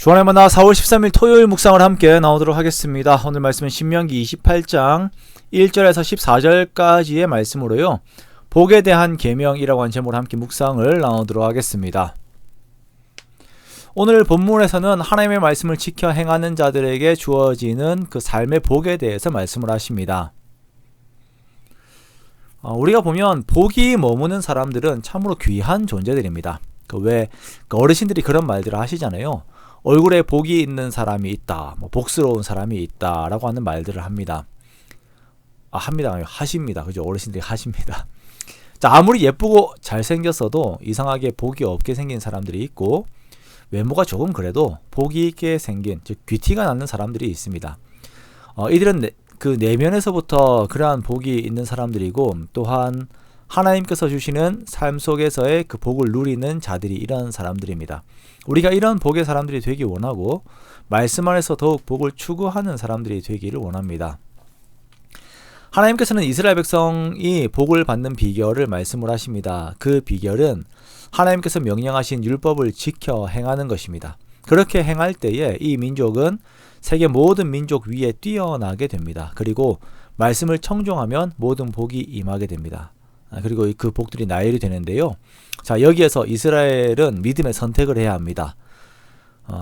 주안의 만나 4월 13일 토요일 묵상을 함께 나오도록 하겠습니다. 오늘 말씀은 신명기 28장 1절에서 14절까지의 말씀으로요, 복에 대한 계명이라고 하는 제목으로 함께 묵상을 나오도록 하겠습니다. 오늘 본문에서는 하나님의 말씀을 지켜 행하는 자들에게 주어지는 그 삶의 복에 대해서 말씀을 하십니다. 우리가 보면 복이 머무는 사람들은 참으로 귀한 존재들입니다. 어르신들이 그런 말들을 하시잖아요. 얼굴에 복이 있는 사람이 있다, 복스러운 사람이 있다 라고 하는 말들을 합니다. 하십니다. 그죠? 어르신들이 하십니다. 자, 아무리 예쁘고 잘생겼어도 이상하게 복이 없게 생긴 사람들이 있고, 외모가 조금 그래도 복이 있게 생긴, 즉 귀티가 나는 사람들이 있습니다. 이들은 그 내면에서부터 그러한 복이 있는 사람들이고, 또한 하나님께서 주시는 삶 속에서의 그 복을 누리는 자들이 이런 사람들입니다. 우리가 이런 복의 사람들이 되기 원하고, 말씀 안에서 더욱 복을 추구하는 사람들이 되기를 원합니다. 하나님께서는 이스라엘 백성이 복을 받는 비결을 말씀을 하십니다. 그 비결은 하나님께서 명령하신 율법을 지켜 행하는 것입니다. 그렇게 행할 때에 이 민족은 세계 모든 민족 위에 뛰어나게 됩니다. 그리고 말씀을 청종하면 모든 복이 임하게 됩니다. 그리고 그 복들이 나열이 되는데요. 자, 여기에서 이스라엘은 믿음의 선택을 해야 합니다.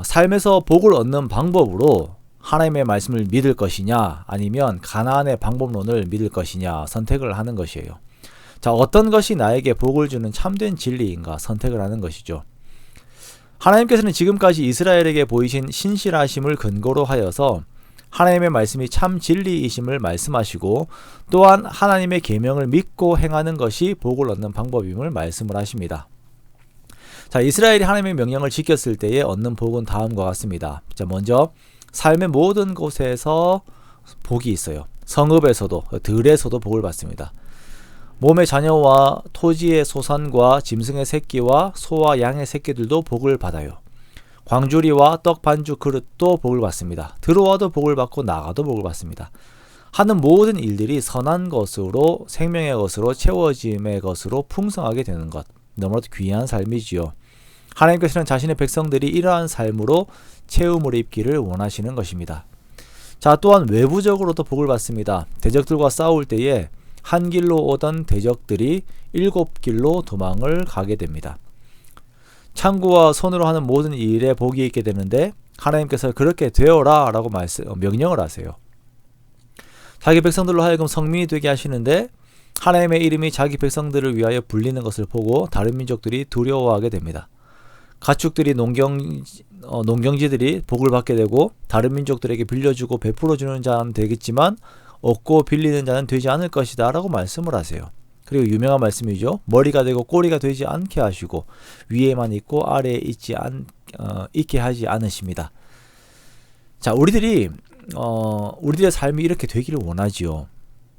삶에서 복을 얻는 방법으로 하나님의 말씀을 믿을 것이냐, 아니면 가나안의 방법론을 믿을 것이냐 선택을 하는 것이에요. 자, 어떤 것이 나에게 복을 주는 참된 진리인가 선택을 하는 것이죠. 하나님께서는 지금까지 이스라엘에게 보이신 신실하심을 근거로 하여서 하나님의 말씀이 참 진리이심을 말씀하시고, 또한 하나님의 계명을 믿고 행하는 것이 복을 얻는 방법임을 말씀을 하십니다. 자, 이스라엘이 하나님의 명령을 지켰을 때에 얻는 복은 다음과 같습니다. 자, 먼저 삶의 모든 곳에서 복이 있어요. 성읍에서도, 들에서도 복을 받습니다. 몸의 자녀와 토지의 소산과 짐승의 새끼와 소와 양의 새끼들도 복을 받아요. 광주리와 떡 반죽 그릇도 복을 받습니다. 들어와도 복을 받고 나가도 복을 받습니다. 하는 모든 일들이 선한 것으로, 생명의 것으로, 채워짐의 것으로 풍성하게 되는 것, 너무나도 귀한 삶이지요. 하나님께서는 자신의 백성들이 이러한 삶으로 채움을 입기를 원하시는 것입니다. 자, 또한 외부적으로도 복을 받습니다. 대적들과 싸울 때에 한 길로 오던 대적들이 7길로 도망을 가게 됩니다. 창구와 손으로 하는 모든 일에 복이 있게 되는데, 하나님께서 그렇게 되어라 라고 명령을 하세요. 자기 백성들로 하여금 성민이 되게 하시는데, 하나님의 이름이 자기 백성들을 위하여 불리는 것을 보고 다른 민족들이 두려워하게 됩니다. 가축들이 농경지들이 복을 받게 되고, 다른 민족들에게 빌려주고 베풀어주는 자는 되겠지만 얻고 빌리는 자는 되지 않을 것이다 라고 말씀을 하세요. 그리고 유명한 말씀이죠. 머리가 되고 꼬리가 되지 않게 하시고 위에만 있고 아래에 있게 하지 않으십니다. 자, 우리들의 삶이 이렇게 되기를 원하지요.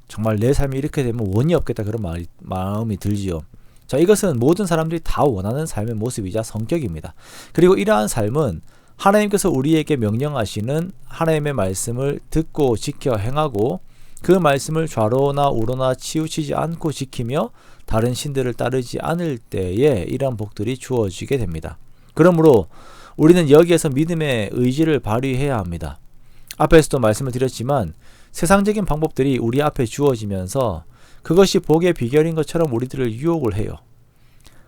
정말 내 삶이 이렇게 되면 원이 없겠다, 그런 마음이 들지요. 자, 이것은 모든 사람들이 다 원하는 삶의 모습이자 성격입니다. 그리고 이러한 삶은 하나님께서 우리에게 명령하시는 하나님의 말씀을 듣고 지켜 행하고, 그 말씀을 좌로나 우로나 치우치지 않고 지키며 다른 신들을 따르지 않을 때에 이러한 복들이 주어지게 됩니다. 그러므로 우리는 여기에서 믿음의 의지를 발휘해야 합니다. 앞에서도 말씀을 드렸지만 세상적인 방법들이 우리 앞에 주어지면서 그것이 복의 비결인 것처럼 우리들을 유혹을 해요.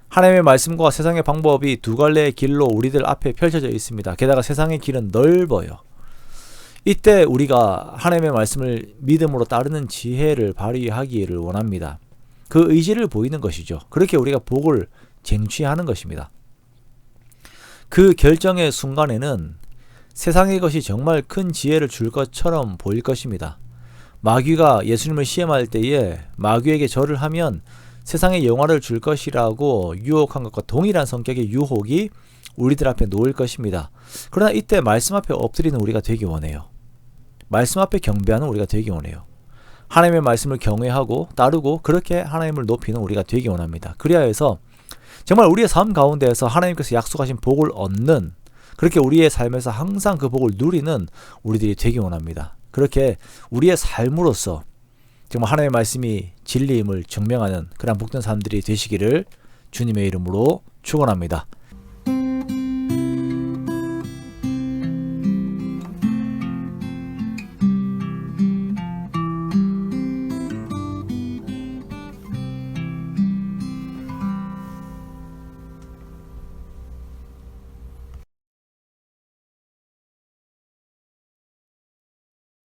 하나님의 말씀과 세상의 방법이 두 갈래의 길로 우리들 앞에 펼쳐져 있습니다. 게다가 세상의 길은 넓어요. 이때 우리가 하나님의 말씀을 믿음으로 따르는 지혜를 발휘하기를 원합니다. 그 의지를 보이는 것이죠. 그렇게 우리가 복을 쟁취하는 것입니다. 그 결정의 순간에는 세상의 것이 정말 큰 지혜를 줄 것처럼 보일 것입니다. 마귀가 예수님을 시험할 때에 마귀에게 절을 하면 세상의 영화를 줄 것이라고 유혹한 것과 동일한 성격의 유혹이 우리들 앞에 놓일 것입니다. 그러나 이때 말씀 앞에 엎드리는 우리가 되기 원해요. 말씀 앞에 경배하는 우리가 되기 원해요. 하나님의 말씀을 경외하고 따르고 그렇게 하나님을 높이는 우리가 되기 원합니다. 그래야 해서 정말 우리의 삶 가운데에서 하나님께서 약속하신 복을 얻는, 그렇게 우리의 삶에서 항상 그 복을 누리는 우리들이 되기 원합니다. 그렇게 우리의 삶으로서 정말 하나님의 말씀이 진리임을 증명하는 그런 복된 사람들이 되시기를 주님의 이름으로 축원합니다.